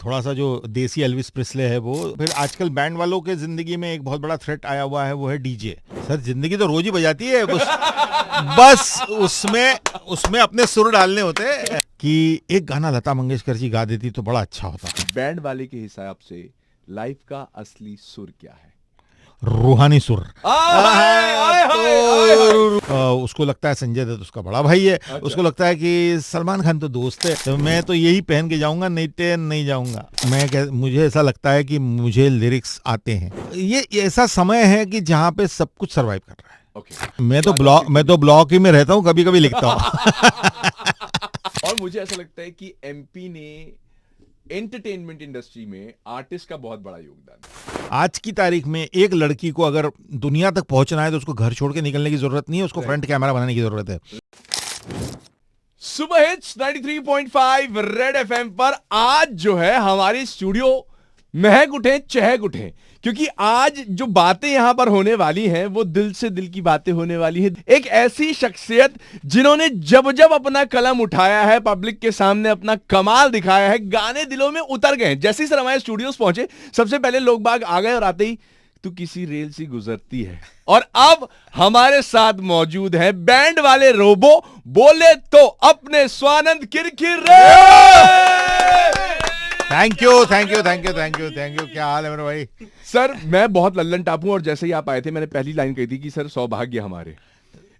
थोड़ा सा जो देसी एल्विस प्रिस्ले है वो। फिर आजकल बैंड वालों के जिंदगी में एक बहुत बड़ा थ्रेट आया हुआ है, वो है डीजे। सर जिंदगी तो रोज ही बजाती है, बस उसमें अपने सुर डालने होते हैं कि एक गाना लता मंगेशकर जी गा देती तो बड़ा अच्छा होता। बैंड वाले के हिसाब से लाइफ का असली सुर क्या है? रूहानी सुर। उसको लगता है संजय दत्त उसका बड़ा भाई है। अच्छा। उसको लगता है कि सलमान खान तो दोस्त है, तो मैं तो यही पहन के जाऊंगा, नहीं जाऊंगा। मुझे ऐसा लगता है कि मुझे लिरिक्स आते हैं। ये ऐसा समय है कि जहाँ पे सब कुछ सरवाइव कर रहा है। Okay. मैं तो ब्लॉक ही में रहता हूँ, कभी कभी लिखता हूँ। और मुझे ऐसा लगता है कि एमपी ने एंटरटेनमेंट इंडस्ट्री में आर्टिस्ट का बहुत बड़ा योगदान। आज की तारीख में एक लड़की को अगर दुनिया तक पहुंचना है तो उसको घर छोड़ के निकलने की जरूरत नहीं है, उसको फ्रंट कैमरा बनाने की जरूरत है। सुपर हिट्स 93.5 रेड एफएम पर आज जो है हमारी स्टूडियो महक उठे चहक उठे, क्योंकि आज जो बातें यहां पर होने वाली हैं वो दिल से दिल की बातें होने वाली है। एक ऐसी शख्सियत जिन्होंने जब जब अपना कलम उठाया है, पब्लिक के सामने अपना कमाल दिखाया है, गाने दिलों में उतर गए। जैसे ही सर हमारे स्टूडियोज पहुंचे, सबसे पहले लोग बाग आ गए और आते ही तू किसी रेल सी गुजरती है। और अब हमारे साथ मौजूद है बैंड वाले रोबो, बोले तो अपने स्वानंद किरकिर। Thank you. क्या हाल है मेरे भाई? सर मैं बहुत लल्लन टापू, और जैसे ही आप आए थे मैंने पहली लाइन कही थी कि सर सौभाग्य हमारे।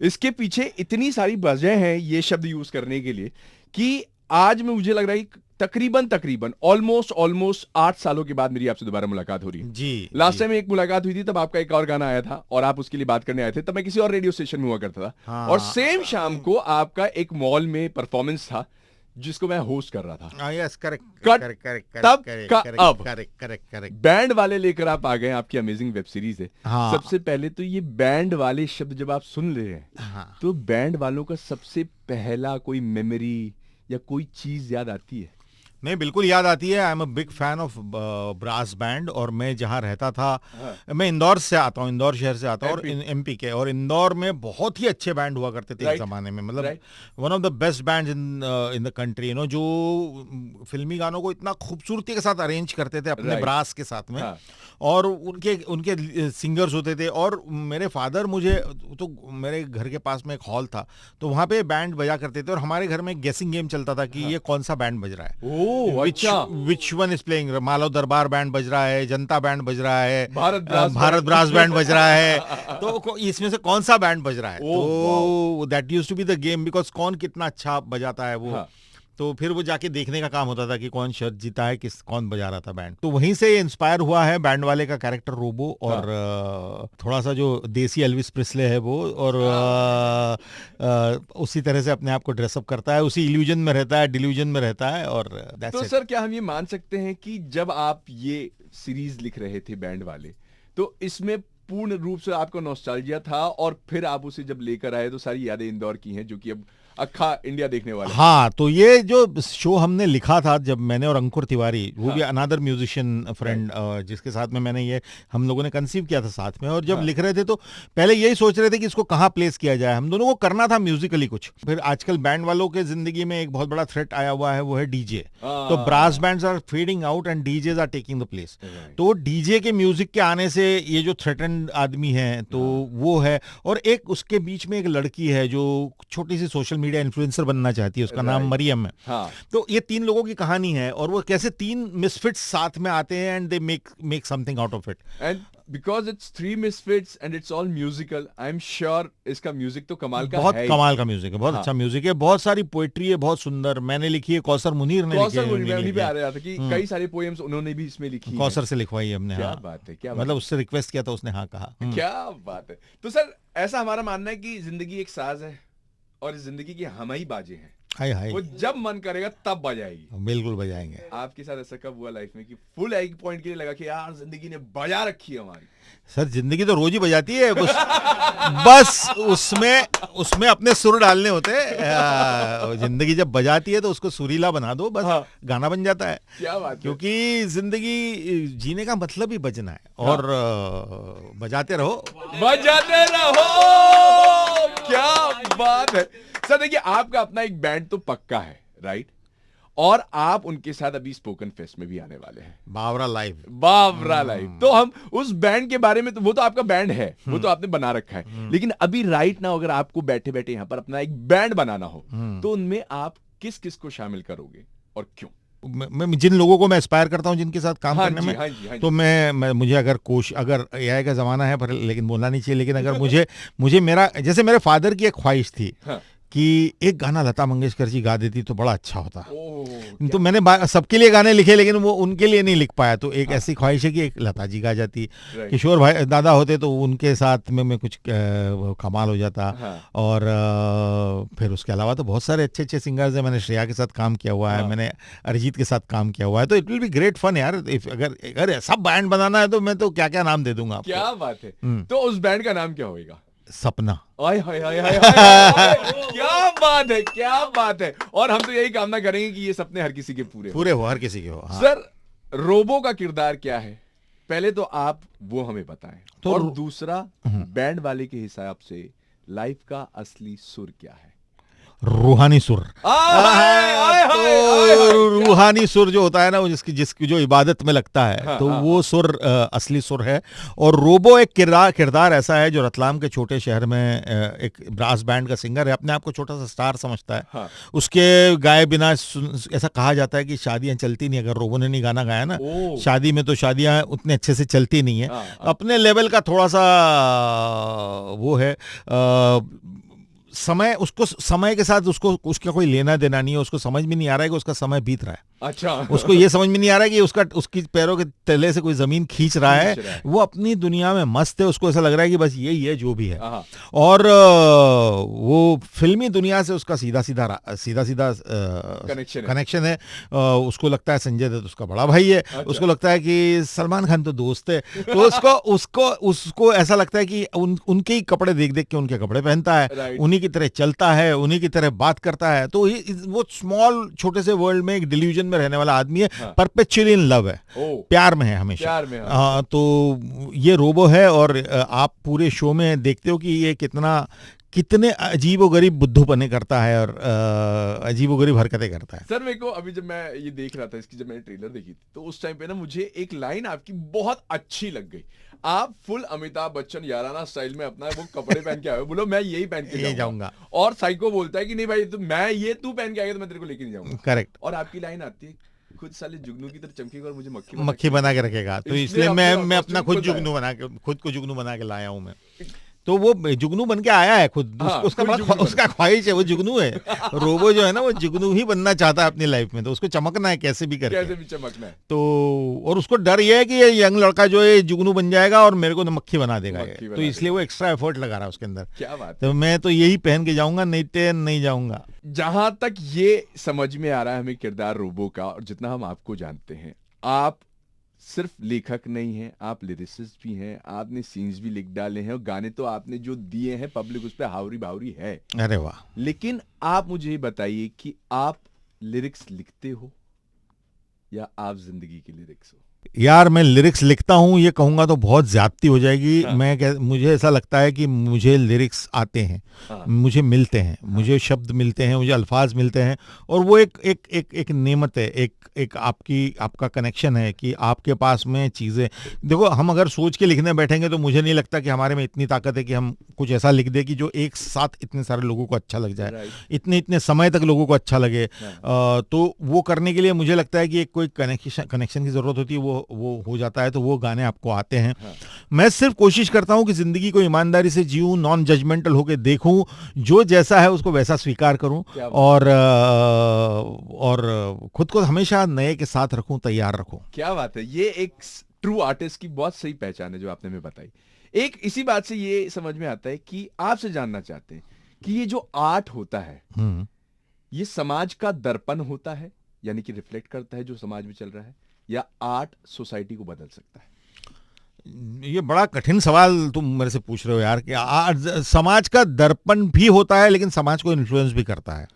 इसके पीछे इतनी सारी वजह हैं ये शब्द यूज करने के लिए कि आज में मुझे लग रहा है कि तकरीबन ऑलमोस्ट 8 सालों के बाद मेरी आपसे दोबारा मुलाकात हो रही है जी। लास्ट टाइम एक मुलाकात हुई थी, तब आपका एक और गाना आया था और आप उसके लिए बात करने आए थे, तब मैं किसी और रेडियो स्टेशन में हुआ करता था। हाँ। और सेम शाम को आपका एक मॉल में परफॉर्मेंस था जिसको मैं होस्ट कर रहा था। Yes, correct. बैंड वाले लेकर आप आ गए, आपकी अमेजिंग वेब सीरीज है। हाँ। सबसे पहले तो ये बैंड वाले शब्द जब आप सुन रहे हैं, हाँ, तो बैंड वालों का सबसे पहला कोई मेमोरी या कोई चीज याद आती है? नहीं, बिल्कुल याद आती है। I am a big fan of brass band. और मैं जहाँ रहता था, हाँ, मैं इंदौर से आता हूँ, इंदौर शहर से आता हूँ, और एमपी के। और इंदौर में बहुत ही अच्छे बैंड हुआ करते थे एक जमाने में, मतलब one of the best band in the country, you know, जो फिल्मी गानों को इतना खूबसूरती के साथ अरेंज करते थे अपने ब्रास के साथ में। हाँ। और उनके सिंगर्स होते थे। और मेरे फादर, मुझे तो मेरे घर के पास में एक हॉल था, तो वहाँ पे बैंड बजा करते थे, और हमारे घर में गेसिंग गेम चलता था कि हाँ, ये कौन सा बैंड बज रहा है। Which one is playing? Malav दरबार बैंड बज रहा है, जनता बैंड बज रहा है, भारत ब्रास बैंड बज रहा है, तो इसमें से कौन सा बैंड बज रहा है? तो that used to be the game, because कौन कितना अच्छा बजाता है वो। हाँ। तो फिर वो जाके देखने का काम होता था कि कौन शर्ट जीता है, कौन बजा रहा था बैंड। तो वहीं से इंस्पायर हुआ है बैंड वाले का कैरेक्टर रोबो। और हाँ, थोड़ा सा जो देसी एल्विस प्रिस्ले है वो, और उसी तरह से अपने आप को ड्रेसअप करता है, उसी इल्यूजन में रहता है, डिल्यूजन में रहता है। और तो सर क्या हम ये मान सकते हैं कि जब आप ये सीरीज लिख रहे थे बैंड वाले, तो इसमें पूर्ण रूप से आपको नॉस्टैल्जिया था, और फिर आप उसे जब लेकर आए तो सारी यादें इंदौर की हैं, जो कि अब अखा इंडिया देखने वाले। हाँ, तो ये जो शो हमने लिखा था, जब मैंने और अंकुर तिवारी, वो भी अनदर म्यूजिशियन फ्रेंड, जिसके साथ में मैंने ये हम लोगों ने कंसीव किया था साथ में। और जब लिख रहे थे तो पहले यही सोच रहे थे कि इसको कहाँ प्लेस किया जाए। हम दोनों को करना था म्यूजिकली कुछ। फिर आजकल बैंड वालों के जिंदगी में एक बहुत बड़ा थ्रेट आया हुआ है, वो है डीजे। तो brass bands are fading out and DJs are taking the place. तो डीजे के म्यूजिक के आने से ये जो थ्रेटेंड आदमी है तो वो है। और एक उसके बीच में एक लड़की है जो छोटी सी सोशल मीडिया इन्फ्लुएंसर बनना चाहती है, उसका नाम मरियम है। हाँ। तो ये 3 लोगों की कहानी है, और वो कैसे 3 मिसफिट्स साथ में आते हैं and they make something out of it. And because it's 3 misfits and it's all musical, I am sure इसका म्यूजिक तो कमाल का है। बहुत कमाल का म्यूजिक है, बहुत अच्छा म्यूजिक है, बहुत सारी पोएट्री है, बहुत सुंदर। मैंने लिखी है, कौसर मुनीर ने लिखी है। उन्हीं पे आ रहा था कि कई सारी पोएम्स उन्होंने भी इसमें लिखी है। कौसर से लिखवाई है हमने। क्या बात है, क्या मतलब उससे रिक्वेस्ट किया था, उसने हाँ कहा। क्या बात है। तो सर ऐसा हमारा मानना है कि जिंदगी एक साज है, और जिंदगी की हम ही बाजे हैं। हाय वो जब मन करेगा तब बजाएगी। बिल्कुल बजाएंगे। आपके साथ ऐसा कब हुआ लाइफ में कि फुल एक पॉइंट के लिए लगा कि यार जिंदगी ने बजा रखी है हमारी? सर जिंदगी तो रोज ही बजाती है, बस उसमें अपने सुर डालने होते हैं। जिंदगी जब बजाती है तो उसको सुरीला बना दो, बस हाँ, गाना बन जाता है। क्या बात है। क्योंकि जिंदगी जीने का मतलब ही बजना है। हाँ। और बजाते रहो। क्या बात है। सर देखिए, आपका अपना एक बैंड तो पक्का है, राइट? और आप उनके साथ अभी स्पोकन फेस्ट में भी आने वाले हैं, बावरा लाइव। बावरा लाइव। तो हम उस बैंड के बारे में, तो वो तो आपका बैंड है, वो तो आपने बना रखा है, लेकिन अभी राइट नाउ अगर आपको बैठे बैठे यहाँ पर अपना एक बैंड बनाना हो तो उनमें आप किस किस को शामिल करोगे और क्यों? मैं जिन लोगों को मैं एस्पायर करता हूँ जिनके साथ काम करने में, हाँ जी। तो मैं मुझे अगर एआई का जमाना है पर लेकिन बोलना नहीं चाहिए, लेकिन अगर मुझे मेरा, जैसे मेरे फादर की एक ख्वाहिश थी कि एक गाना लता मंगेशकर जी गा देती तो बड़ा अच्छा होता। तो मैंने सबके लिए गाने लिखे लेकिन वो उनके लिए नहीं लिख पाया, तो एक ऐसी ख्वाहिश है कि एक लता जी गा जाती, किशोर भाई दादा होते तो उनके साथ में कुछ कमाल हो जाता। और फिर उसके अलावा तो बहुत सारे अच्छे अच्छे सिंगर्स हैं, मैंने श्रेया के साथ काम किया हुआ है, मैंने अरिजीत के साथ काम किया हुआ है, तो it will be great fun यार। अगर ऐसा बैंड बनाना है तो मैं तो क्या क्या नाम दे दूंगा आपको। क्या बात है। तो उस बैंड का नाम क्या होगा? सपना। हाय क्या बात है, क्या बात है। और हम तो यही कामना करेंगे कि ये सपने हर किसी के पूरे हो, हर किसी के हो। हाँ। सर, रोबो का किरदार क्या है, पहले तो आप वो हमें बताएं, तो और दूसरा बैंड वाले के हिसाब से लाइफ का असली सुर क्या है? रूहानी सुर। रूहानी सुर जो होता है ना, वो जिसकी जो इबादत में लगता है, तो वो सुर असली सुर है। और रोबो एक किरदार ऐसा है जो रतलाम के छोटे शहर में एक ब्रास बैंड का सिंगर है, अपने आप को छोटा सा स्टार समझता है। उसके गाए बिना ऐसा कहा जाता है कि शादियां चलती नहीं अगर रोबो ने नहीं गाना गाया ना। शादी में तो शादियां उतने अच्छे से चलती नहीं है। अपने लेवल का थोड़ा सा वो है, समय के साथ उसका कोई लेना देना नहीं है, उसको समझ में नहीं आ रहा है कि उसका समय बीत रहा है। अच्छा। उसको ये समझ में नहीं आ रहा है कि उसकी पैरों के तले से कोई जमीन खींच रहा है। वो अपनी दुनिया में मस्त है, उसको ऐसा लग रहा है कि बस यही है जो भी है। और वो फिल्मी दुनिया से उसका सीधा कनेक्शन है। उसको लगता है संजय दत्त उसका बड़ा भाई है। अच्छा। उसको लगता है कि सलमान खान तो दोस्त है, तो उसको ऐसा लगता है कि उनके ही कपड़े देख देख के उनके कपड़े पहनता है, उन्हीं की तरह चलता है, उन्हीं की तरह बात करता है। तो वो स्मॉल छोटे से वर्ल्ड में एक डिल्यूजन में रहने वाला आदमी है। परपेचुअली इन लव है, प्यार में है हमेशा। तो ये रोबो है। और आप पूरे शो में देखते हो कि ये कितने अजीबोगरीब बुद्धूपने करता है और अजीबोगरीब हरकतें करता है। सर, मेरे को अभी जब मैं ये देख रहा था, इसकी जब मैंने ट्रेलर देखी थी, तो उस टाइम पे ना मुझे एक लाइन आपकी बहुत अच्छी लग गई। आप फुल अमिताभ बच्चन याराना स्टाइल में अपना वो कपड़े पहन के आए हो, बोलो मैं यही पहन के जाऊंगा। और साइको बोलता है कि नहीं भाई, तू पहन के आएगा तो मैं तेरे को लेके नहीं जाऊंगा। करेक्ट। और आपकी लाइन आती है, खुद साले जुगनू की तरह चमकेगा और मुझे मक्खी बना के रखेगा। तो इसलिए मैं अपना खुद को जुगनू बना के लाया हूं मैं। तो वो जुगनू बन के आया है खुद। उसका ख्वाहिश है, वो जुगनू है। रोबो जो है ना, वो जुगनू ही बनना चाहता है अपनी लाइफ में, तो उसको चमकना है कैसे भी चमकना है। तो और उसको डर ये है कि ये यंग लड़का जो है जुगनू बन जाएगा और मेरे को मक्खी बना देगा। तो इसलिए वो एक्स्ट्रा एफर्ट लगा रहा है उसके अंदर। क्या बात। तो मैं तो यही पहन के जाऊंगा, नहीं जाऊंगा। जहां तक ये समझ में आ रहा है हमें किरदार रोबो का, और जितना हम आपको जानते हैं, आप सिर्फ लेखक नहीं हैं, आप लिरिसिस्ट भी हैं, आपने सीन्स भी लिख डाले हैं, और गाने तो आपने जो दिए हैं पब्लिक उस पे हावरी भावरी है। अरे वाह। लेकिन आप मुझे ये बताइए कि आप लिरिक्स लिखते हो या आप जिंदगी की लिरिक्स हो? यार, मैं लिरिक्स लिखता हूँ ये कहूंगा तो बहुत ज्यादती हो जाएगी। मुझे ऐसा लगता है कि मुझे लिरिक्स आते हैं, मुझे मिलते हैं, मुझे शब्द मिलते हैं, मुझे अल्फाज मिलते हैं, और वो एक नेमत है, एक आपका कनेक्शन है कि आपके पास में चीज़ें। देखो, हम अगर सोच के लिखने बैठेंगे तो मुझे नहीं लगता कि हमारे में इतनी ताकत है कि हम कुछ ऐसा लिख दे कि जो एक साथ इतने सारे लोगों को अच्छा लग जाए, इतने समय तक लोगों को अच्छा लगे। तो वो करने के लिए मुझे लगता है कि एक कोई कनेक्शन की जरूरत होती है। वो हो जाता है तो वो गाने आपको आते हैं। मैं सिर्फ कोशिश करता हूं कि जिंदगी को ईमानदारी से जीऊं, नॉन जजमेंटल होकर देखूं, जो जैसा है उसको वैसा स्वीकार करूं, और खुद को हमेशा नए के साथ रखूं, तैयार रखूं। क्या बात है। ये एक ट्रू आर्टिस्ट की बहुत सही पहचान है जो आपने हमें बताई। एक इसी बात से ये समझ में आता है कि आपसे जानना चाहते हैं कि ये जो आर्ट होता है, ये समाज का दर्पण होता है, यानी कि रिफ्लेक्ट करता है जो समाज में चल रहा है, या आर्ट सोसाइटी को बदल सकता है? ये बड़ा कठिन सवाल तुम मेरे से पूछ रहे हो यार, कि आर्ट समाज का दर्पण भी होता है लेकिन समाज को इन्फ्लुएंस भी करता है।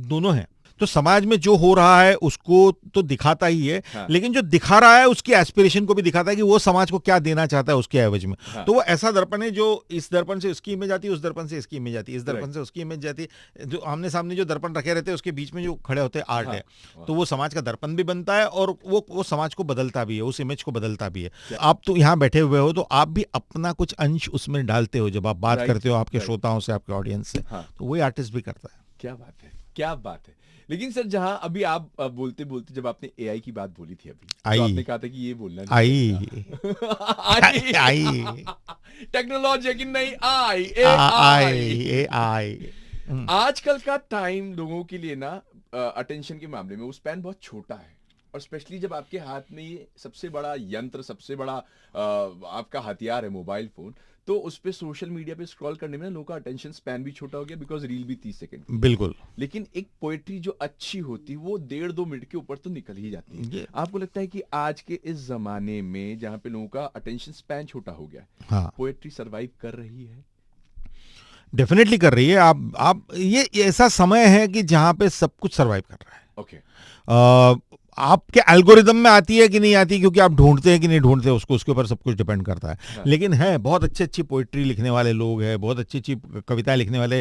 दोनों है। तो समाज में जो हो रहा है उसको तो दिखाता ही है, हाँ। लेकिन जो दिखा रहा है उसकी एस्पिरेशन को भी दिखाता है कि वो समाज को क्या देना चाहता है उसके एवज में। हाँ। तो वो ऐसा दर्पण है जो इस दर्पण से उसकी इमेज आती है, उस दर्पण से इसकी इमेज आती है, इस दर्पण से उसकी इमेज जाती है। जो आमने सामने जो दर्पण रखे रहते हैं उसके बीच में जो खड़े होते हैं आर्ट हाँ। है, तो वो समाज का दर्पण भी बनता है और वो समाज को बदलता भी है, उस इमेज को बदलता भी है। आप तो यहाँ बैठे हुए हो तो आप भी अपना कुछ अंश उसमें डालते हो जब आप बात करते हो आपके श्रोताओं से, आपके ऑडियंस से। तो वही आर्टिस्ट भी करता है। क्या बात है, क्या बात है। लेकिन सर जहां अभी आप बोलते बोलते जब आपने एआई की बात बोली थी अभी, तो आपने कहा था कि ये बोलना आई टेक्नोलॉजी कि नहीं, आई आजकल का टाइम लोगों के लिए ना अटेंशन के मामले में वो स्पैन बहुत छोटा है, और स्पेशली जब आपके हाथ में ये सबसे बड़ा यंत्र, सबसे बड़ा आपका हथियार है मोबाइल फोन, तो उस पे सोशल मीडिया पे स्क्रॉल करने में लोगों का अटेंशन स्पैन भी छोटा हो गया, बिकॉज रील भी 30 सेकंड। बिल्कुल। लेकिन एक पोएट्री जो अच्छी होती है वो 1.5-2 मिनट के ऊपर तो निकल ही जाती है। आपको लगता है कि आज के इस जमाने में जहां पे लोगों का अटेंशन स्पैन छोटा हो गया, हाँ, पोएट्री सरवाइव कर रही है? डेफिनेटली कर रही है। आप ये ऐसा समय है कि जहां पे सब कुछ सरवाइव कर रहा है। ओके। आपके एल्गोरिदम में आती है कि नहीं आती, क्योंकि आप ढूंढते हैं कि नहीं ढूंढते, उसके ऊपर सब कुछ डिपेंड करता है। हाँ। लेकिन है बहुत अच्छी अच्छी पोइट्री लिखने वाले लोग हैं, बहुत अच्छी अच्छी कविताएं लिखने वाले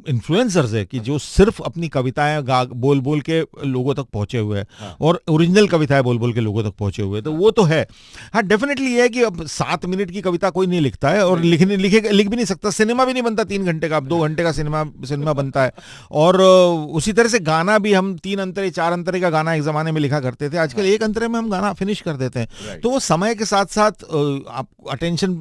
इन्फ्लुएंसर्स है कि जो सिर्फ अपनी कविताएं बोल बोल के लोगों तक पहुंचे हुए हैं। हाँ। और ओरिजिनल कविताएं बोल बोल के लोगों तक पहुंचे हुए हैं। तो वो तो है। हाँ, डेफिनेटली ये है कि अब 7 मिनट की कविता कोई नहीं लिखता है, और लिख भी नहीं सकता। सिनेमा भी नहीं बनता 3 घंटे का, अब 2 घंटे का सिनेमा बनता है। और उसी तरह से गाना भी हम 3 अंतरे 4 अंतरे का गाना एक जमाने में लिखा करते थे, आजकल 1 अंतरे में हम गाना फिनिश कर देते हैं। तो वो समय के साथ साथ आप अटेंशन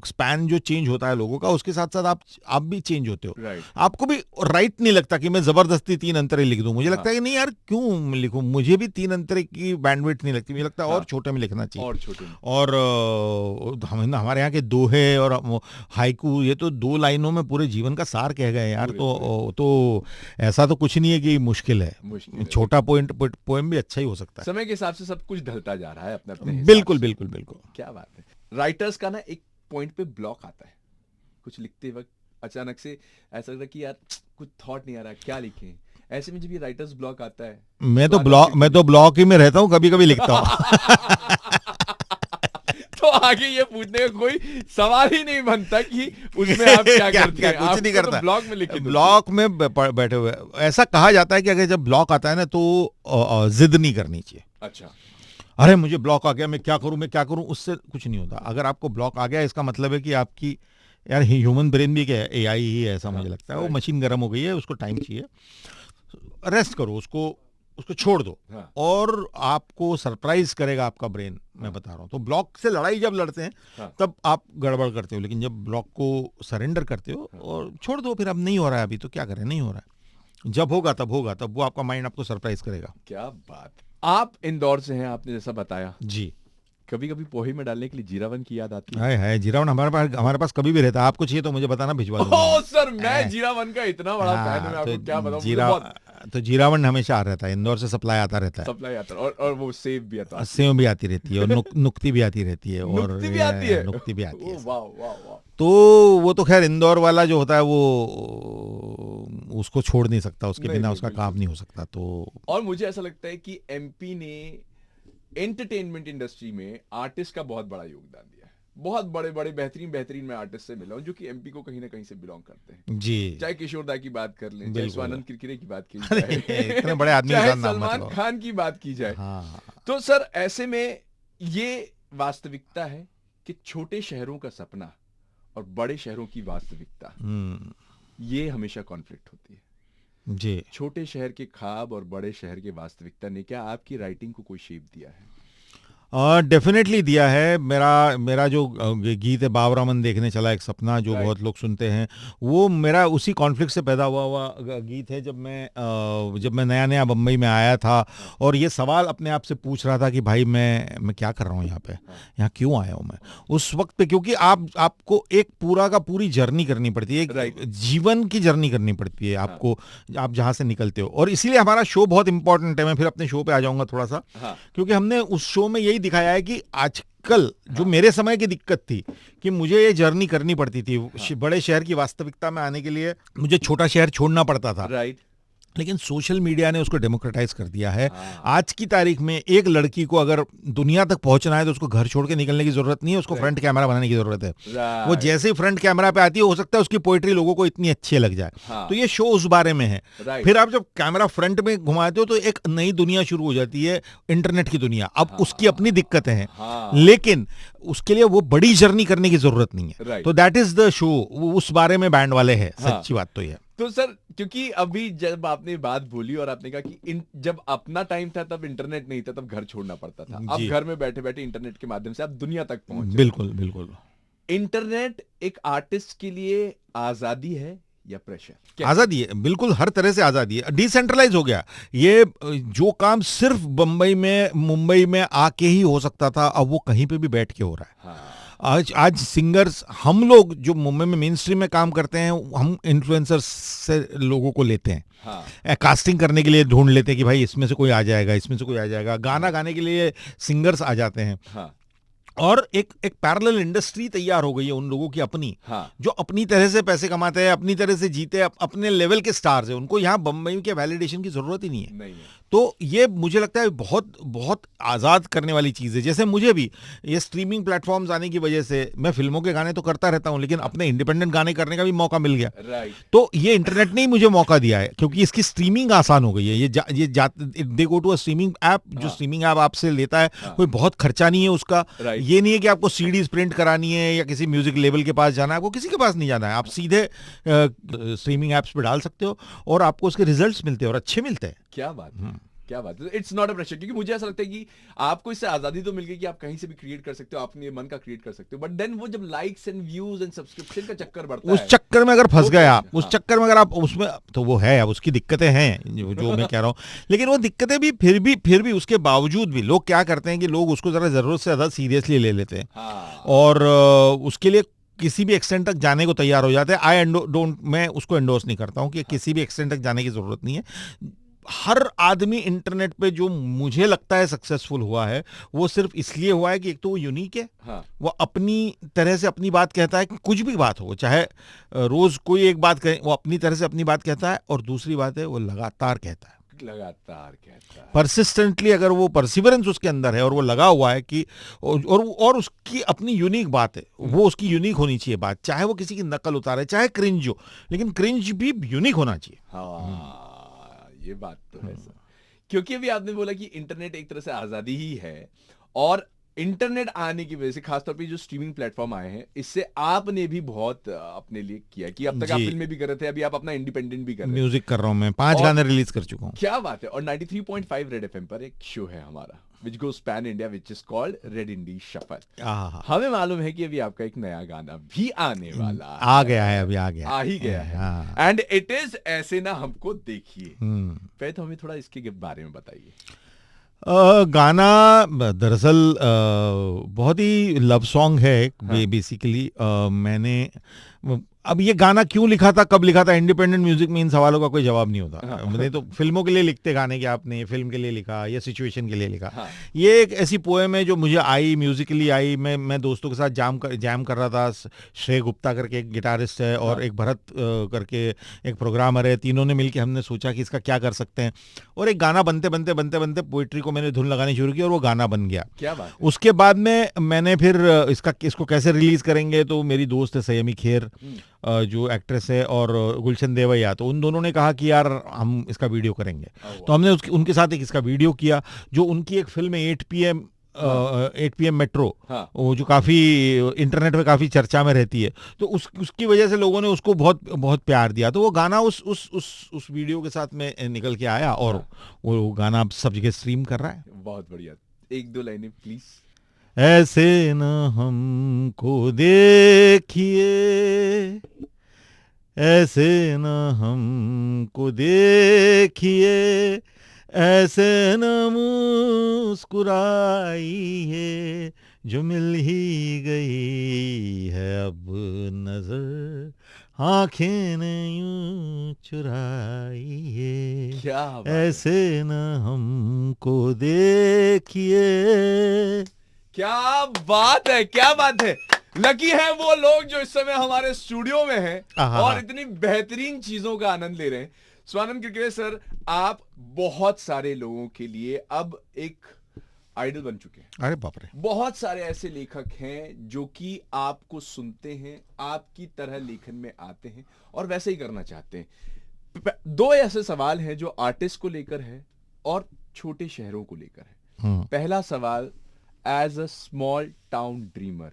स्पैन जो चेंज होता है लोगों का, उसके साथ साथ आप भी चेंज होते हो। आपको भी राइट नहीं लगता कि मैं जबरदस्ती 3 अंतरे लिख दूं। मुझे लगता है कि नहीं यार, क्यों लिखूं, मुझे भी 3 अंतरे की बैंडविड्थ नहीं लगती, मुझे लगता है और छोटे में लिखना चाहिए। और हमारे यहाँ के दोहे और हाइकू, ये तो 2 लाइनों में पूरे जीवन का सार कह गए यार। तो ऐसा तो कुछ नहीं है कि मुश्किल है। छोटा पोएम भी अच्छा ही हो सकता है। समय के हिसाब से सब कुछ ढलता जा रहा है अपने अपने हिसाब बिल्कुल से। बिल्कुल बिल्कुल। क्या बात है। राइटर्स का ना एक पॉइंट पे ब्लॉक आता है, कुछ लिखते वक्त अचानक से ऐसा लगता है कि यार कुछ थॉट नहीं आ रहा, क्या लिखें। ऐसे में जब ये राइटर्स ब्लॉक आता है, मैं तो ब्लॉक ही में रहता हूँ, कभी कभी लिखता हूँ। तो आगे ये पूछने का कोई सवाल ही नहीं बनता कि उसमें आप क्या करते हैं। कुछ नहीं करता। तो ब्लॉक में लिखे, ब्लॉक में बैठे हुए ऐसा कहा जाता है कि अगर जब ब्लॉक आता है ना, तो जिद नहीं करनी चाहिए। अच्छा, अरे मुझे ब्लॉक आ गया, मैं क्या करूं, उससे कुछ नहीं होता। अगर आपको ब्लॉक आ गया, इसका मतलब है कि आपकी यार ह्यूमन ब्रेन भी क्या है, एआई ही है ऐसा मुझे लगता है। वो मशीन गर्म हो गई है, उसको टाइम चाहिए। रेस्ट करो, उसको छोड़ दो। हाँ। और आपको सरप्राइज करेगा आपका ब्रेन, मैं बता रहा हूँ। तो ब्लॉक से लड़ाई जब लड़ते हैं, हाँ। तब आप गड़बड़ करते हो। लेकिन जब ब्लॉक को सरेंडर करते हो और छोड़ दो, फिर अब नहीं हो रहा है, अभी तो क्या करें, नहीं हो रहा है, जब होगा तब वो आपका माइंड आपको सरप्राइज करेगा। क्या बात। आप इंदौर से हैं, आपने जैसा बताया जी। कभी कभी पोहे में डालने के लिए जीरावन की याद आती है? जीरावन हमारे पास कभी भी रहता है। आपको चाहिए तो मुझे बताना, भिजवा दूंगा। ओह सर, मैं जीरावन का इतना बड़ा फैन हूं, मैं आपको क्या बताऊं। तो जीरावन हमेशा आ रहता है, इंदौर से सप्लाई आता रहता है। सप्लाई आता है, और वो सेव भी आता है, सेव भी आती रहती है, और नुक्ती भी आती रहती है, और नुक्ती भी आती है। वाह वाह वाह। तो वो तो खैर इंदौर वाला जो होता है वो उसको छोड़ नहीं सकता, उसके बिना उसका काम नहीं हो सकता। तो और मुझे ऐसा लगता है कि एमपी ने एंटरटेनमेंट इंडस्ट्री में आर्टिस्ट का बहुत बड़ा योगदान दिया है। बहुत बड़े बड़े बेहतरीन मैं आर्टिस्ट से मिला हूं जो कि एमपी को कहीं ना कहीं से बिलोंग करते हैं जी। चाहे किशोर दा की बात कर लें, चाहे स्वानंद किरकिरे की बात की जाए, इतने बड़े आदमी, चाहे सलमान खान की बात की जाए। हाँ। तो सर ऐसे में ये वास्तविकता है कि छोटे शहरों का सपना और बड़े शहरों की वास्तविकता, ये हमेशा कॉन्फ्लिक्ट होती है जी। छोटे शहर के ख्वाब और बड़े शहर के वास्तविकता ने क्या आपकी राइटिंग को कोई शेप दिया है? डेफिनेटली दिया है। मेरा जो गीत है बाबरा मन देखने चला एक सपना, जो बहुत लोग सुनते हैं, वो मेरा उसी कॉन्फ्लिक्ट से पैदा हुआ गीत है। जब मैं नया बम्बई में आया था और ये सवाल अपने आप से पूछ रहा था कि भाई मैं क्या कर रहा हूँ यहाँ पे, यहाँ क्यों आया हूँ मैं उस वक्त पे, क्योंकि आपको एक पूरी जर्नी करनी पड़ती है, एक जीवन की जर्नी करनी पड़ती है आपको, आप जहाँ से निकलते हो। और इसीलिए हमारा शो बहुत इंपॉर्टेंट है। मैं फिर अपने शो पे आ जाऊंगा थोड़ा सा, क्योंकि हमने उस शो में यही दिखाया है कि आजकल जो मेरे समय की दिक्कत थी कि मुझे ये जर्नी करनी पड़ती थी, बड़े शहर की वास्तविकता में आने के लिए मुझे छोटा शहर छोड़ना पड़ता था। राइट। लेकिन सोशल मीडिया ने उसको डेमोक्रेटाइज कर दिया है। आज की तारीख में एक लड़की को अगर दुनिया तक पहुंचना है तो उसको घर छोड़ के निकलने की जरूरत नहीं है, उसको फ्रंट कैमरा बनाने की जरूरत है। वो जैसे ही फ्रंट कैमरा पे आती है, हो सकता है उसकी पोएट्री लोगों को इतनी अच्छी लग जाए। तो ये शो उस बारे में है। फिर आप जब कैमरा फ्रंट में घुमाते हो तो एक नई दुनिया शुरू हो जाती है, इंटरनेट की दुनिया। अब उसकी अपनी दिक्कतें हैं, लेकिन उसके लिए वो बड़ी जर्नी करने की जरूरत नहीं है। तो दैट इज द शो, उस बारे में बैंड वाले हैं। सच्ची बात तो ये। तो सर, क्योंकि अभी जब आपने बात बोली और आपने कहा कि जब अपना टाइम था तब इंटरनेट नहीं था, तब घर छोड़ना पड़ता था। अब घर में बैठे बैठे इंटरनेट के माध्यम से आप दुनिया तक पहुंचे। बिल्कुल बिल्कुल। इंटरनेट एक आर्टिस्ट के लिए आजादी है या प्रेशर? आजादी है, बिल्कुल हर तरह से आजादी है। डिसेंट्रलाइज हो गया ये। जो काम सिर्फ बंबई में मुंबई में आके ही हो सकता था, अब वो कहीं पे भी बैठ के हो रहा है। आज सिंगर्स, हम लोग जो मुंबई में मेन स्ट्रीम में काम करते हैं, हम इन्फ्लुएंसर्स से लोगों को लेते हैं। कास्टिंग करने के लिए ढूंढ लेते हैं कि भाई इसमें से कोई आ जाएगा, इसमें से कोई आ जाएगा। गाना गाने के लिए सिंगर्स आ जाते हैं। और एक पैरेलल इंडस्ट्री तैयार हो गई है उन लोगों की अपनी, जो अपनी तरह से पैसे कमाते हैं, अपनी तरह से जीते, अपने लेवल के स्टार्स हैं। उनको यहाँ बम्बई के वैलिडेशन की जरूरत ही नहीं है। तो ये मुझे लगता है बहुत बहुत आज़ाद करने वाली चीज़ है। जैसे मुझे भी ये स्ट्रीमिंग प्लेटफॉर्म्स आने की वजह से, मैं फिल्मों के गाने तो करता रहता हूँ, लेकिन अपने इंडिपेंडेंट गाने करने का भी मौका मिल गया। तो ये इंटरनेट ने ही मुझे मौका दिया है, क्योंकि इसकी स्ट्रीमिंग आसान हो गई है। They go to a streaming app, जो स्ट्रीमिंग ऐप आपसे लेता है, कोई बहुत खर्चा नहीं है उसका। ये नहीं है कि आपको सीडीज प्रिंट करानी है या किसी म्यूजिक लेबल के पास जाना है, आपको किसी के पास नहीं जाना है। आप सीधे स्ट्रीमिंग ऐप्स पे डाल सकते हो और आपको उसके रिजल्ट्स मिलते हैं, और अच्छे मिलते हैं। क्या बात है, क्या बात है। इट्स नॉट अ प्रेशर, क्योंकि मुझे ऐसा लगता है कि आपको इससे आजादी तो मिल गई कि आप कहीं से भी क्रिएट कर सकते हो, अपने मन का क्रिएट कर सकते हो। बट देन वो जब likes and views and subscription का चक्कर बढ़ता है, उस चक्कर में अगर फंस गए आप, उस चक्कर में अगर आप उसमें, तो वो है, अब उसकी दिक्कतें हैं जो मैं कह रहा हूँ। लेकिन वो दिक्कतें भी फिर भी उसके बावजूद भी लोग क्या करते हैं कि लोग उसको जरा जरूरत से ज्यादा सीरियसली ले लेते हैं, और उसके लिए किसी भी एक्सटेंट तक जाने को तैयार हो जाते हैं। मैं उसको एंडोर्स नहीं करता हूँ कि किसी भी एक्सटेंट तक जाने की जरूरत नहीं है। हर आदमी इंटरनेट पे जो मुझे लगता है सक्सेसफुल हुआ है, वो सिर्फ इसलिए हुआ है कि एक तो वो यूनिक है, वो अपनी तरह से अपनी बात कहता है, कुछ भी बात हो, चाहे रोज कोई एक बात कहे, वो अपनी तरह से अपनी बात कहता है। और दूसरी बात है, वो लगातार कहता है, परसिस्टेंटली। अगर वो परसिवरेंस उसके अंदर है और वो लगा हुआ है कि और उसकी अपनी यूनिक बात है, वो उसकी यूनिक होनी चाहिए बात, चाहे वो किसी की नकल उतारे, चाहे क्रिंज हो, लेकिन क्रिंज भी यूनिक होना चाहिए। ये बात तो है सर, क्योंकि अभी आपने बोला कि इंटरनेट एक तरह से आजादी ही है, और इंटरनेट आने की वजह से, खासतौर पे जो स्ट्रीमिंग प्लेटफॉर्म आए हैं, इससे आपने भी बहुत अपने लिए किया कि अब तक आप फिल्में भी कर रहे थे, अभी आप अपना इंडिपेंडेंट भी कर रहे हैं। म्यूजिक कर रहा हूं मैं, 5 गाने रिलीज कर चुका हूं। क्या बात है। और 93.5 रेड एफएम पर एक शो है हमारा, which goes pan India, which is called Red Indie Shuffle। हमें मालूम है कि अभी आपका एक नया गाना भी आने वाला है। आ गया है, अभी आ ही गया है। एंड इट इज ऐसे ना हमको देखिए। पहले तो हमें थोड़ा इसके बारे में बताइए। गाना दरअसल बहुत ही लव सॉन्ग है बेसिकली। मैंने अब ये गाना क्यों लिखा था, कब लिखा था, इंडिपेंडेंट म्यूजिक में इन सवालों का कोई जवाब नहीं होता। मैंने तो फिल्मों के लिए लिखते गाने कि आपने फिल्म के लिए लिखा या सिचुएशन के लिए लिखा। ये एक ऐसी पोएम है जो मुझे आई, म्यूजिकली आई। मैं दोस्तों के साथ जैम कर रहा था। श्रेय गुप्ता करके एक गिटारिस्ट है और एक भरत करके एक प्रोग्रामर है। तीनों ने मिलकर हमने सोचा कि इसका क्या कर सकते हैं, और एक गाना बनते बनते पोइट्री को मैंने धुन लगानी शुरू की और वो गाना बन गया। क्या बात। उसके बाद में मैंने फिर इसको कैसे रिलीज करेंगे, तो मेरी दोस्त है संयमी खेर जो एक्ट्रेस है, और गुलशन देवैया, तो उन दोनों ने कहा कि यार हम इसका वीडियो करेंगे। तो हमने उनके साथ एक इसका वीडियो किया, जो उनकी एक फिल्म है 8 PM मेट्रो, वो जो काफ़ी इंटरनेट पे काफ़ी चर्चा में रहती है। तो उसकी वजह से लोगों ने उसको बहुत बहुत प्यार दिया। तो वो गाना उस वीडियो के साथ में निकल के आया, और वो गाना अब सब जगह स्ट्रीम कर रहा है। बहुत बढ़िया। 1-2 लाइनें प्लीज। ऐसे न हमको देखिए, ऐसे न हमको देखिए, ऐसे न मुस्कुराइए, जो मिल ही गई है अब नजर, आंखें ने यूं चुराइए, ऐसे न हमको देखिए। क्या बात है, क्या बात है। लकी है वो लोग जो इस समय हमारे स्टूडियो में हैं और इतनी बेहतरीन चीजों का आनंद ले रहे हैं। स्वानंद किरकिरे सर, आप बहुत सारे लोगों के लिए अब एक आइडल बन चुके हैं। अरे बाप रे, बहुत सारे ऐसे लेखक हैं जो कि आपको सुनते हैं, आपकी तरह लेखन में आते हैं और वैसे ही करना चाहते हैं। दो ऐसे सवाल हैं जो आर्टिस्ट को लेकर है और छोटे शहरों को लेकर है। पहला सवाल, as a small town dreamer,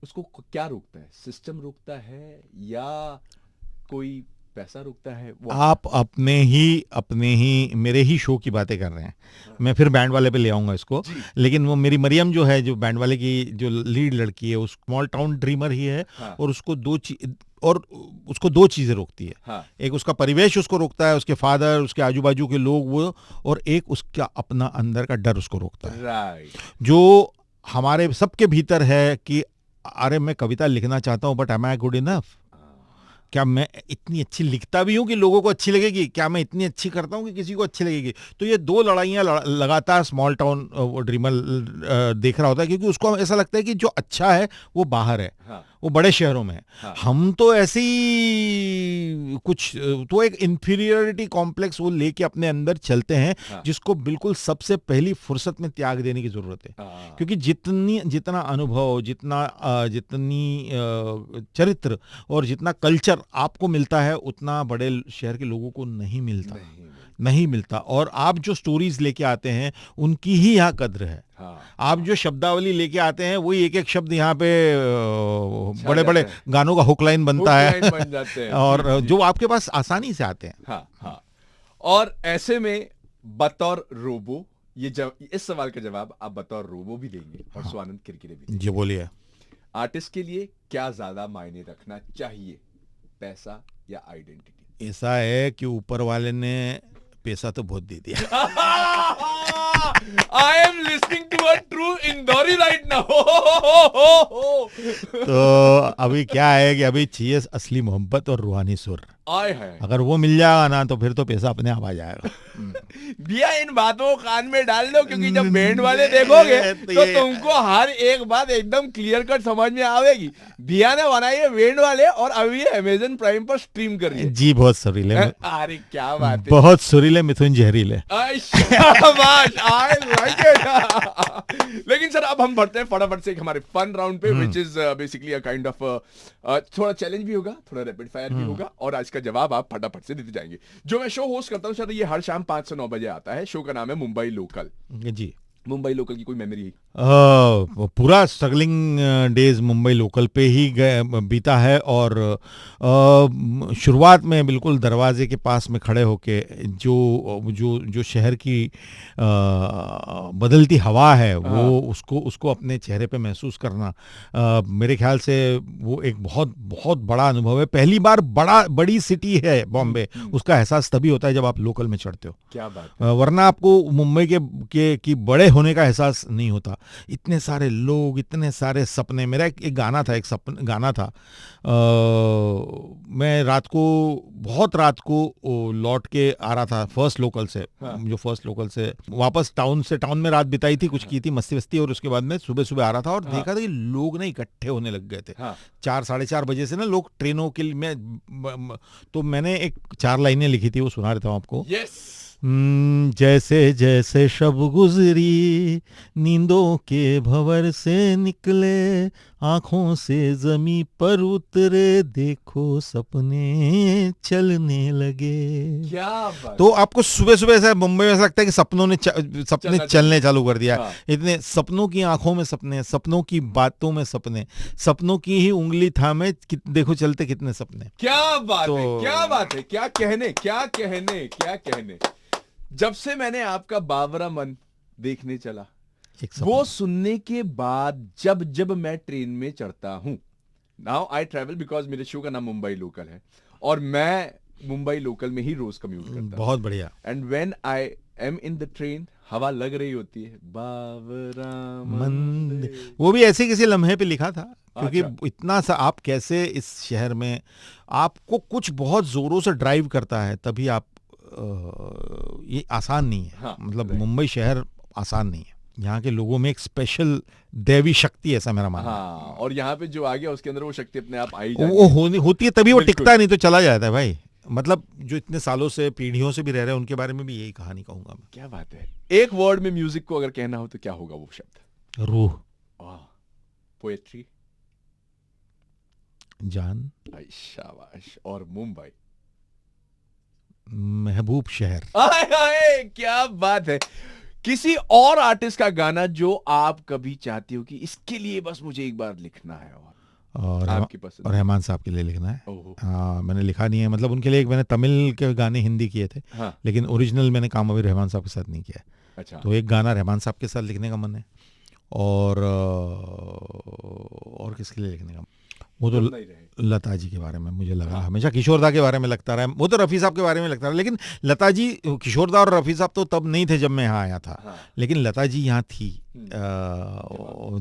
उसको क्या रोकता है? सिस्टम रोकता है या कोई पैसा रोकता है? आप अपने ही मेरे ही शो की बातें कर रहे हैं। मैं फिर बैंड वाले पे ले आऊंगा इसको, लेकिन वो मेरी मरियम जो है, जो बैंड वाले की जो लीड लड़की है, उस स्मॉल टाउन ड्रीमर ही है। हाँ। और उसको दो चीजें रोकती है। हाँ। एक उसका परिवेश उसको रोकता है, उसके फादर, उसके आजू बाजू के लोग, वो, और एक उसका अपना अंदर का डर उसको रोकता है। राइट। जो हमारे सबके भीतर है कि अरे मैं कविता लिखना चाहता हूं, but am I good enough? क्या मैं इतनी अच्छी लिखता भी हूँ कि लोगों को अच्छी लगेगी? क्या मैं इतनी अच्छी करता हूँ कि किसी को अच्छी लगेगी? तो ये दो लड़ाइयाँ लगातार स्मॉल टाउन ड्रीमर देख रहा होता है, क्योंकि उसको ऐसा लगता है कि जो अच्छा है वो बाहर है। हाँ। वो बड़े शहरों में है। हाँ। हम तो ऐसी कुछ, तो एक इंफीरियरिटी कॉम्प्लेक्स वो लेके अपने अंदर चलते हैं। हाँ। जिसको बिल्कुल सबसे पहली फुर्सत में त्याग देने की जरूरत है। हाँ। क्योंकि जितना अनुभव, जितनी चरित्र और जितना कल्चर आपको मिलता है, उतना बड़े शहर के लोगों को नहीं मिलता। और आप जो स्टोरीज लेके आते हैं उनकी ही यहाँ कद्र है। हाँ। आप जो शब्दावली लेके आते हैं वही एक एक शब्द यहाँ पे बड़े बड़े गानों का हुक लाइन बनता है, बन जाते हैं। और जो आपके पास आसानी से आते हैं। हाँ, हाँ। और ऐसे में बतौर रोबो, इस सवाल का जवाब आप बतौर रोबो भी देंगे और हाँ। स्वानंद किरकिरे भी देंगे। जी बोलिए। आर्टिस्ट के लिए क्या ज्यादा मायने रखना चाहिए, पैसा या आइडेंटिटी? ऐसा है कि ऊपर वाले ने पैसा तो बहुत दे दिया। I am listening to a true Indori right now। तो अभी क्या है कि अभी चाहिए असली मोहब्बत और रूहानी सुर। आए हैं। अगर वो मिल जाएगा ना तो फिर तो पैसा अपने आप आ जाएगा। भैया इन बातों को कान में डाल दो, क्योंकि जब बैंड वाले देखोगे तो तुमको हर एक बात एकदम क्लियर कट समझ में आवेगी। भैया ने बनाई है बैंड वाले और अभी अमेज़न प्राइम पर स्ट्रीम कर रही है। जी बहुत सुरीले। अरे क्या बात है, बहुत सुरीले मिथुन जहरीले। लेकिन सर अब हम बढ़ते हैं फटाफट से हमारे फन राउंड पे, which is basically a kind of थोड़ा चैलेंज भी होगा, थोड़ा रैपिड फायर भी होगा, और आज का जवाब आप फटाफट से देते जाएंगे। जो मैं शो होस्ट करता हूँ सर, ये हर शाम 5 से 9 बजे आता है। शो का नाम है मुंबई लोकल। जी। मुंबई लोकल की कोई मेमोरी है? पूरा स्ट्रगलिंग डेज मुंबई लोकल पे ही बीता है। और शुरुआत में बिल्कुल दरवाजे के पास में खड़े होके जो शहर की बदलती हवा है, वो उसको अपने चेहरे पे महसूस करना, मेरे ख्याल से वो एक बहुत बहुत बड़ा अनुभव है। पहली बार बड़ी सिटी है बॉम्बे, उसका एहसास तभी होता है जब आप लोकल में चढ़ते हो। क्या बात है। वरना आपको मुंबई के बड़े होने का एहसास नहीं होता। इतने सारे लोग, इतने सारे सपने। मेरा एक गाना था, मैं बहुत रात को लौट के आ रहा था फर्स्ट लोकल से। हाँ। जो फर्स्ट लोकल से वापस टाउन में रात बिताई थी, कुछ की थी मस्ती और उसके बाद में सुबह आ रहा था और हाँ। देखा था कि लोग ना इकट्ठे होने लग गए थे। हाँ। 4 साढ़े 4 बजे से ना लोग ट्रेनों के लिए तो मैंने एक 4 लाइनें लिखी थी, वो सुना देता हूँ आपको। yes। जैसे जैसे शब गुजरी, नींदों के भंवर से निकले, आंखों से जमी पर उतरे, देखो सपने चलने लगे। क्या बात। तो आपको सुबह ऐसा मुंबई में ऐसा लगता है कि सपने चलने चालू कर दिया। हाँ। इतने सपनों की आंखों में सपने, सपनों की बातों में सपने, सपनों की ही उंगली थामे देखो चलते कितने सपने। क्या बात है, क्या बात है, क्या कहने। जब से मैंने आपका बावरा मन देखने चला, वो सुनने के बाद जब मैं ट्रेन में चढ़ता हूं, नाउ आई ट्रैवल बिकॉज मेरे शो का नाम मुंबई लोकल है और मैं मुंबई लोकल में ही रोज कम्यूट करता हूं। बहुत बढ़िया। And when I am in the train, हवा लग रही होती है, बावरा मन, वो भी ऐसे किसी लम्हे पे लिखा था। क्योंकि इतना सा आप कैसे इस शहर में आपको कुछ बहुत जोरों से ड्राइव करता है, तभी आप ये आसान नहीं है। हाँ, मतलब मुंबई शहर आसान नहीं है। यहाँ के लोगों में एक स्पेशल दैवी शक्ति, ऐसा मेरा मानना है। हाँ, और यहाँ पे जो आ गया उसके अंदर वो शक्ति अपने आप आई जाती है। वो होती है तभी वो टिकता है, नहीं तो चला जाता है भाई। मतलब जो इतने सालों से पीढ़ियों से भी रह रहे हैं उनके बारे में भी यही कहानी कहूंगा मैं। क्या बात है। एक वर्ड में म्यूजिक को अगर कहना हो तो क्या होगा वो शब्द? रूह। पोएट्री? जान। शाबाश। और मुंबई? महबूब शहर। आए, क्या बात है। किसी और आर्टिस्ट का गाना जो आप कभी चाहते हो कि इसके लिए बस मुझे एक बार लिखना है और आपकी पसंद? और रहमान साहब के लिए लिखना है। मैंने लिखा नहीं है, मतलब उनके लिए मैंने तमिल के गाने हिंदी किए थे। हाँ। लेकिन ओरिजिनल मैंने काम अभी रहमान साहब के साथ नहीं किया। अच्छा। तो एक गाना रहमान साहब के साथ लिखने का मन है और किसके लिए लिखने का, वो तो लता जी के बारे में मुझे लगा। हाँ। हमेशा किशोरदा के बारे में लगता रहा, वो तो रफ़ी साहब के बारे में लगता रहा, लेकिन लता जी, किशोरदा और रफ़ी साहब तो तब नहीं थे जब मैं यहाँ आया था। हाँ। लेकिन लता जी यहाँ थी।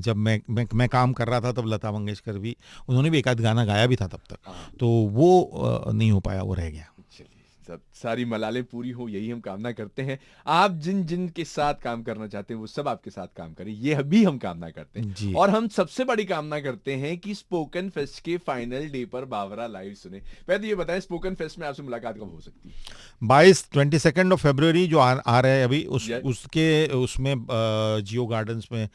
जब मैं काम कर रहा था तब लता मंगेशकर भी, उन्होंने भी एक आध गाना गाया भी था तब तक। हाँ। तो वो नहीं हो पाया, वो रह गया। सब सारी मलालें पूरी हो, यही हम कामना करते हैं। आप जिन जिन के साथ काम करना चाहते हैं वो सब आपके साथ काम करें, ये भी हम कामना करते हैं जी। और हम सबसे बड़ी कामना करते हैं कि स्पोकन फेस्ट के फाइनल डे पर बावरा लाइव सुने। पहले ये बताएं, स्पोकन फेस्ट में आपसे मुलाकात कब हो सकती है? 22 फरवरी जो आ रहे हैं अभी, उसमें जियो गार्डन्स में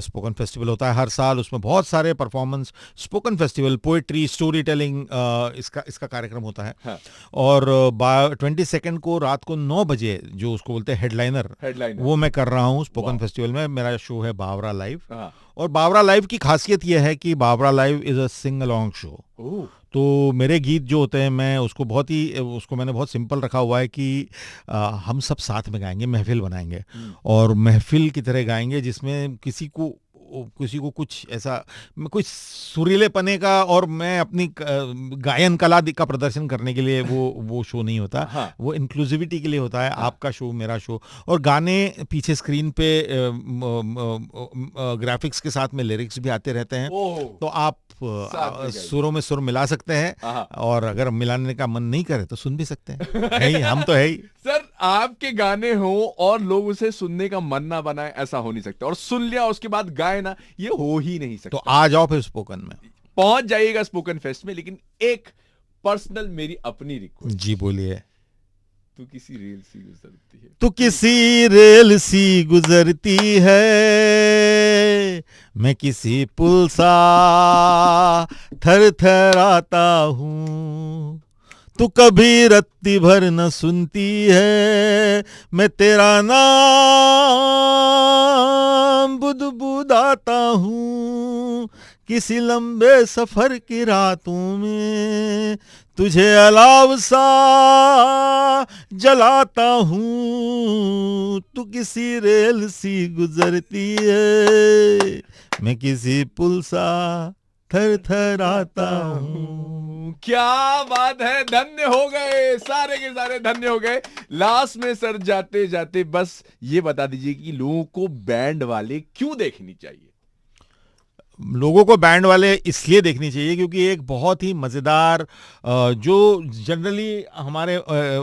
स्पोकन फेस्टिवल होता है हर साल। उसमें बहुत सारे performance, spoken festival, poetry, story telling, इसका कार्यक्रम होता है। हाँ। और 22 को रात को 9 बजे जो उसको बोलते हैं हेडलाइनर, वो मैं कर रहा हूँ स्पोकन फेस्टिवल में। मेरा शो है बावरा लाइव। और बावरा लाइव की खासियत यह है कि Bawra live is a sing along show. तो मेरे गीत जो होते हैं, मैं उसको मैंने बहुत सिंपल रखा हुआ है कि हम सब साथ में गाएंगे, महफिल बनाएंगे और महफिल की तरह गाएंगे, जिसमें किसी को कुछ ऐसा, कुछ सुरीले पने का और मैं अपनी गायन कला का प्रदर्शन करने के लिए वो शो नहीं होता। हाँ। वो इंक्लूसिविटी के लिए होता है। हाँ। आपका शो, मेरा शो। और गाने पीछे स्क्रीन पे ग्राफिक्स के साथ में लिरिक्स भी आते रहते हैं, तो आप सुरों में सुर मिला सकते हैं। और अगर मिलाने का मन नहीं करे तो सुन भी सकते हैं। हम तो है ही। सर, आपके गाने हो और लोग उसे सुनने का मन ना बनाए, ऐसा हो नहीं सकता। और सुन लिया उसके बाद गाए ना, ये हो ही नहीं सकता। तो आ जाओ फिर स्पोकन में, पहुंच जाइएगा स्पोकन फेस्ट में। लेकिन एक पर्सनल मेरी अपनी रिक्वेस्ट। जी बोलिए। तू किसी रेल सी गुजरती है, तू किसी रेल सी गुजरती है, मैं किसी पुल सा थरथराता हूँ। तू कभी रत्ती भर न सुनती है, मैं तेरा नाम बुदबुदाता हूँ। किसी लंबे सफर की रातों में तुझे अलाव सा जलाता हूँ। तू किसी रेल सी गुजरती है, मैं किसी पुल सा थरथराता हूँ। क्या बात है, धन्य हो गए, सारे के सारे धन्य हो गए। लास्ट में सर जाते जाते बस ये बता दीजिए कि लोगों को बैंड वाले क्यों देखनी चाहिए? लोगों को बैंड वाले इसलिए देखनी चाहिए क्योंकि एक बहुत ही मज़ेदार, जो जनरली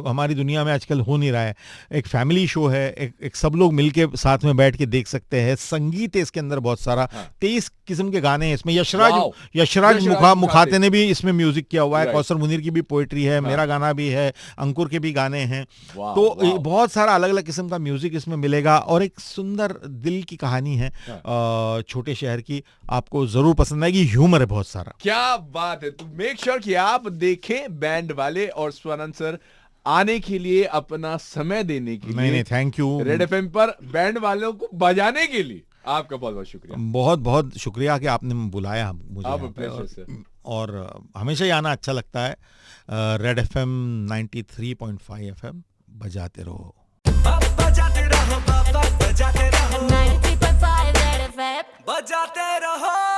हमारी दुनिया में आजकल हो नहीं रहा है, एक फैमिली शो है। एक सब लोग मिलके साथ में बैठ के देख सकते हैं। संगीत है इसके अंदर बहुत सारा। हाँ। 23 किस्म के गाने हैं इसमें। यशराज मुखाते ने भी इसमें म्यूजिक किया हुआ है। कौसर मुनीर की भी पोएट्री है। हाँ। मेरा गाना भी है, अंकुर के भी गाने हैं। तो बहुत सारा अलग अलग किस्म का म्यूजिक इसमें मिलेगा और एक सुंदर दिल की कहानी है। हाँ। छोटे शहर की, आपको जरूर पसंद आएगी। ह्यूमर है बहुत सारा। क्या बात है। तो मेक श्योर कि आप देखें बैंड वाले। और स्वानंद सर आने के लिए, अपना समय देने के लिए, नहीं थैंक यू। रेड एफएम पर बैंड वालों को बजाने के लिए आपका बहुत बहुत शुक्रिया। बहुत बहुत शुक्रिया कि आपने बुलाया मुझे। और हमेशा ही आना अच्छा लगता है। रेड एफएम 93.5 एफएम बजाते रहो। बजाते रहो, बजाते रहो।